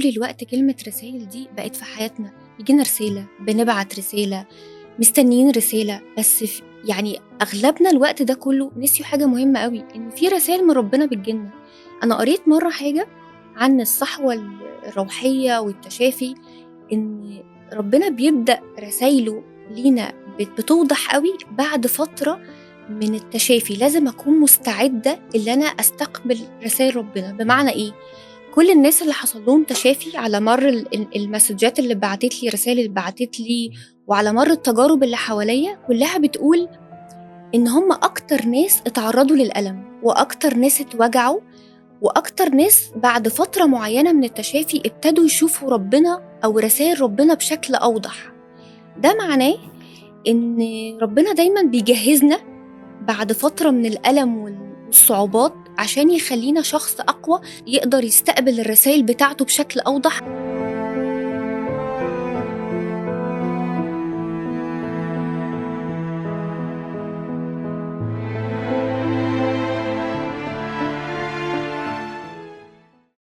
طول الوقت كلمة رسايل دي بقت في حياتنا، يجينا رسالة، بنبعت رسالة، مستنيين رسالة، بس يعني أغلبنا الوقت ده كله نسيوا حاجة مهمة قوي، إن في رسائل من ربنا بتجيلنا. أنا قريت مرة حاجة عن الصحوة الروحية والتشافي، إن ربنا بيبدأ رسايله لينا بتوضح قوي بعد فترة من التشافي. لازم أكون مستعدة اللي أنا أستقبل رسائل ربنا. بمعنى إيه؟ كل الناس اللي حصل لهم تشافي على مر المسجات اللي بعتت لي، رسائل اللي بعتت لي، وعلى مر التجارب اللي حواليا، كلها بتقول إن هم أكتر ناس اتعرضوا للألم، وأكتر ناس اتوجعوا، وأكتر ناس بعد فترة معينة من التشافي ابتدوا يشوفوا ربنا أو رسائل ربنا بشكل أوضح. ده معناه إن ربنا دايما بيجهزنا بعد فترة من الألم والصعوبات عشان يخلينا شخص أقوى، يقدر يستقبل الرسائل بتاعته بشكل أوضح.